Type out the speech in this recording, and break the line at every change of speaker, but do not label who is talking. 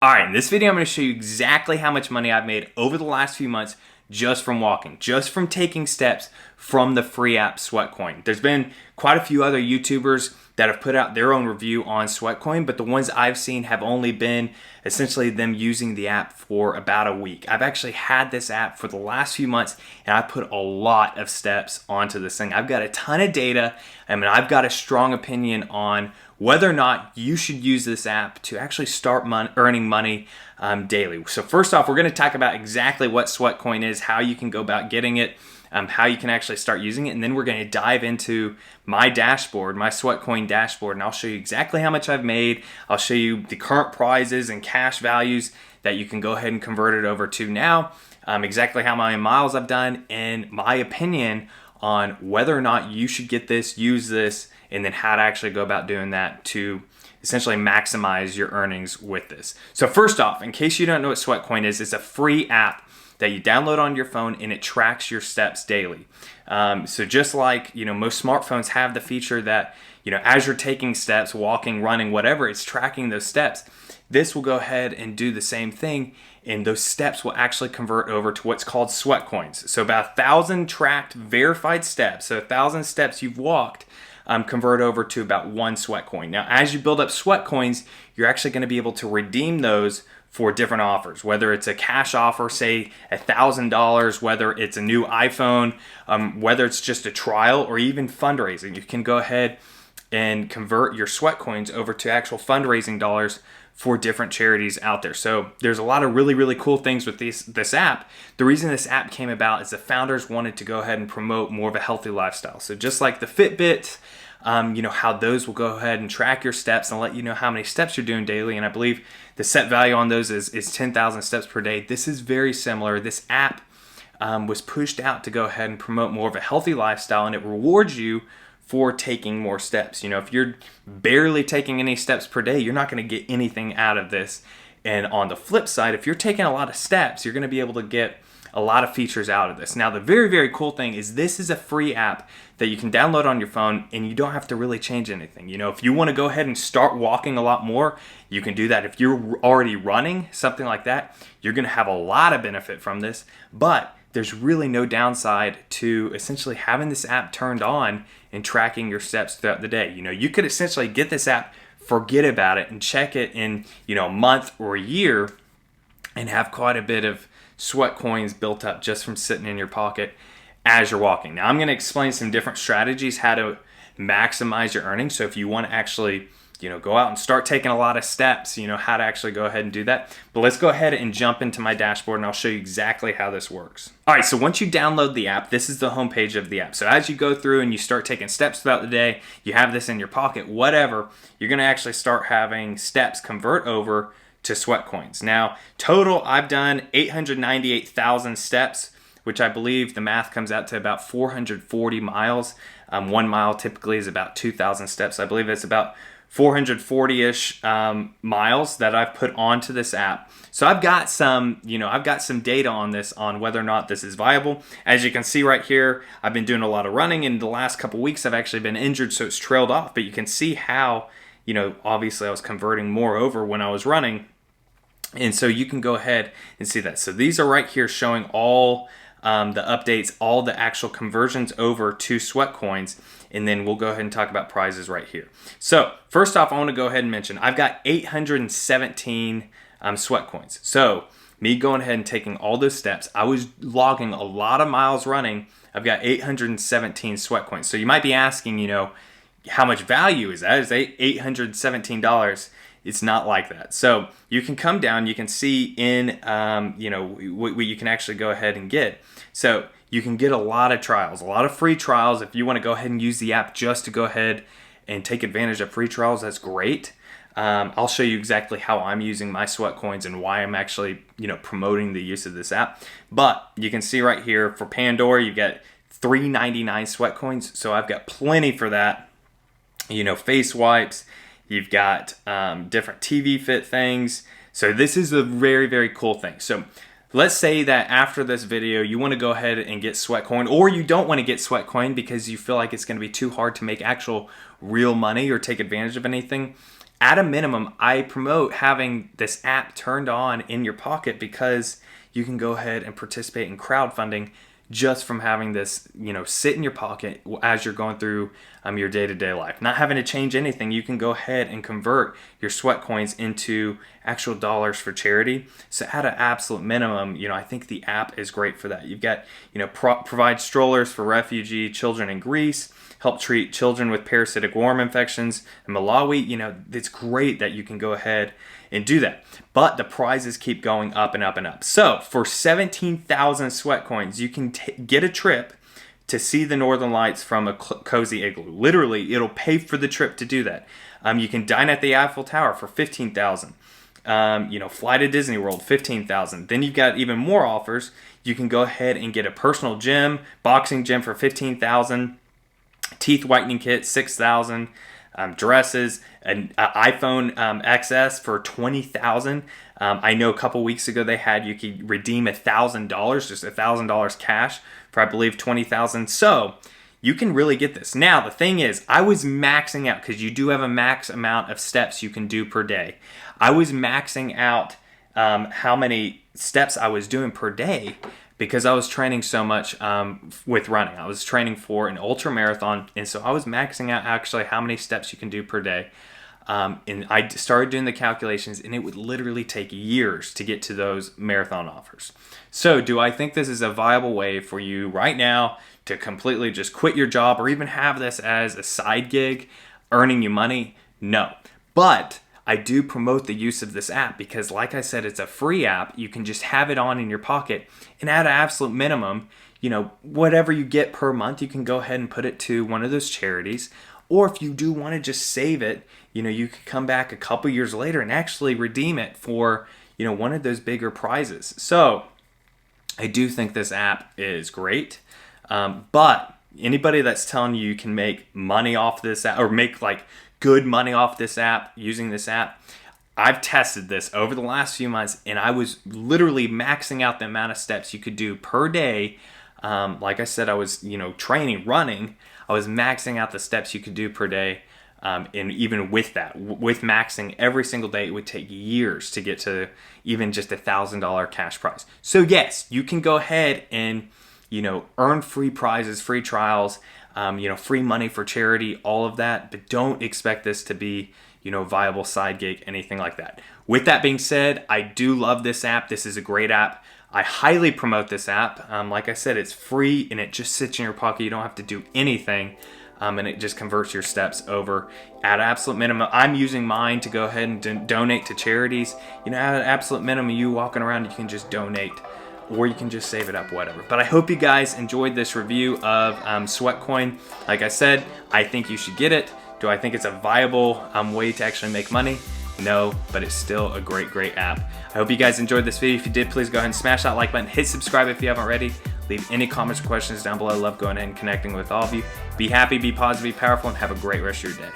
All right, in this video, I'm going to show you exactly how much money I've made over the last few months just from walking, just from taking steps from the free app Sweatcoin. There's been quite a few other YouTubers that have put out their own review on Sweatcoin, but the ones I've seen have only been essentially them using the app for about a week. I've actually had this app for the last few months, and I put a lot of steps onto this thing. I've got a ton of data. I've got a strong opinion on whether or not you should use this app to actually start earning money daily. So first off, we're going to talk about exactly what Sweatcoin is, how you can go about getting it, how you can actually start using it, and then we're going to dive into my dashboard, my Sweatcoin dashboard, and I'll show you exactly how much I've made. I'll show you the current prizes and cash values that you can go ahead and convert it over to now, exactly how many miles I've done, and my opinion on whether or not you should get this, use this, and then how to actually go about doing that to essentially maximize your earnings with this. So first off, in case you don't know what Sweatcoin is, it's a free app that you download on your phone and it tracks your steps daily. So just like, most smartphones have the feature that, as you're taking steps, walking, running, whatever, it's tracking those steps. This will go ahead and do the same thing, and those steps will actually convert over to what's called Sweatcoins. So about 1,000 tracked verified steps, so 1,000 steps you've walked, convert over to about 1 Sweatcoin. Now, as you build up Sweatcoins, you're actually going to be able to redeem those for different offers, whether it's a cash offer, say $1,000, whether it's a new iPhone, whether it's just a trial, or even fundraising. You can go ahead and convert your Sweatcoins over to actual fundraising dollars for different charities out there. So there's a lot of really, really cool things with this app. The reason this app came about is the founders wanted to go ahead and promote more of a healthy lifestyle. So just like the Fitbit, how those will go ahead and track your steps and let you know how many steps you're doing daily. And I believe the set value on those is 10,000 steps per day. This is very similar. This app was pushed out to go ahead and promote more of a healthy lifestyle, and it rewards you for taking more steps. If you're barely taking any steps per day, you're not going to get anything out of this. And on the flip side, if you're taking a lot of steps, you're going to be able to get a lot of features out of this. Now, the very, very cool thing is this is a free app that you can download on your phone, and you don't have to really change anything. If you want to go ahead and start walking a lot more, you can do that. If you're already running, something like that, you're going to have a lot of benefit from this. But there's really no downside to essentially having this app turned on and tracking your steps throughout the day. You could essentially get this app, forget about it, and check it in, a month or a year, and have quite a bit of Sweatcoins built up just from sitting in your pocket as you're walking. Now, I'm going to explain some different strategies how to maximize your earnings. So if you want to actually go out and start taking a lot of steps, how to actually go ahead and do that. But let's go ahead and jump into my dashboard, and I'll show you exactly how this works. All right, so once you download the app, this is the homepage of the app. So as you go through and you start taking steps throughout the day, you have this in your pocket, whatever, you're going to actually start having steps convert over to Sweatcoins. Now, total, I've done 898,000 steps, which I believe the math comes out to about 440 miles. 1 mile typically is about 2,000 steps. I believe it's about 440-ish miles that I've put onto this app. So I've got some data on this, on whether or not this is viable. As you can see right here, I've been doing a lot of running, and the last couple weeks I've actually been injured, so it's trailed off. But you can see how, obviously I was converting more over when I was running. And so you can go ahead and see that. So these are right here showing all the updates, all the actual conversions over to Sweatcoins, and then we'll go ahead and talk about prizes right here. So first off, I want to go ahead and mention I've got 817 Sweatcoins. So me going ahead and taking all those steps, I was logging a lot of miles running. I've got 817 Sweatcoins. So you might be asking, how much value is that? Is $817? It's not like that. So you can come down, you can see in, what you can actually go ahead and get. So you can get a lot of trials, a lot of free trials. If you want to go ahead and use the app just to go ahead and take advantage of free trials, that's great. I'll show you exactly how I'm using my Sweatcoins and why I'm actually, promoting the use of this app. But you can see right here for Pandora, you get 399 Sweatcoins. So I've got plenty for that. Face wipes. You've got different TV fit things. So this is a very, very cool thing. So let's say that after this video, you want to go ahead and get Sweatcoin, or you don't want to get Sweatcoin because you feel like it's going to be too hard to make actual real money or take advantage of anything. at a minimum, I promote having this app turned on in your pocket because you can go ahead and participate in crowdfunding just from having this, sit in your pocket as you're going through your day-to-day life. Not having to change anything, you can go ahead and convert your sweat coins into actual dollars for charity. So at an absolute minimum, I think the app is great for that. You've got, provide strollers for refugee children in Greece, help treat children with parasitic worm infections in Malawi. It's great that you can go ahead and do that. But the prizes keep going up and up and up. So for 17,000 sweat coins, you can get a trip to see the Northern Lights from a cozy igloo. Literally, it'll pay for the trip to do that. You can dine at the Eiffel Tower for 15,000. Fly to Disney World, 15,000. Then you've got even more offers. You can go ahead and get a personal gym, boxing gym for 15,000. Teeth whitening kit, 6,000. Dresses, an iPhone XS for 20,000. I know a couple weeks ago you could redeem $1,000, just $1,000 cash for I believe 20,000. So you can really get this. Now the thing is, I was maxing out because you do have a max amount of steps you can do per day. I was maxing out how many steps I was doing per day because I was training so much with running. I was training for an ultra marathon, and so I was maxing out actually how many steps you can do per day. And I started doing the calculations, and it would literally take years to get to those marathon offers. So do I think this is a viable way for you right now to completely just quit your job or even have this as a side gig earning you money? No. But I do promote the use of this app because, like I said, it's a free app. You can just have it on in your pocket, and at an absolute minimum, whatever you get per month, you can go ahead and put it to one of those charities. Or if you do want to just save it, you could come back a couple years later and actually redeem it for, one of those bigger prizes. So I do think this app is great. But anybody that's telling you can make money off this app or make good money off this app using this app, I've tested this over the last few months, and I was literally maxing out the amount of steps you could do per day. Like I said, I was, training, running. I was maxing out the steps you could do per day. And even with that, with maxing every single day, it would take years to get to even just $1,000 cash prize. So yes, you can go ahead and, earn free prizes, free trials, free money for charity, all of that. But don't expect this to be, viable side gig, anything like that. With that being said, I do love this app. This is a great app. I highly promote this app. Like I said, it's free and it just sits in your pocket. You don't have to do anything. And it just converts your steps over at absolute minimum. I'm using mine to go ahead and donate to charities. At an absolute minimum, you walking around, you can just donate or you can just save it up, whatever. But I hope you guys enjoyed this review of Sweatcoin. Like I said, I think you should get it. Do I think it's a viable way to actually make money? No, but it's still a great app. I hope you guys enjoyed this video. If you did, please go ahead and smash that like button. Hit subscribe if you haven't already. Leave any comments or questions down below. I love going ahead and connecting with all of you. Be happy, be positive, be powerful, and have a great rest of your day.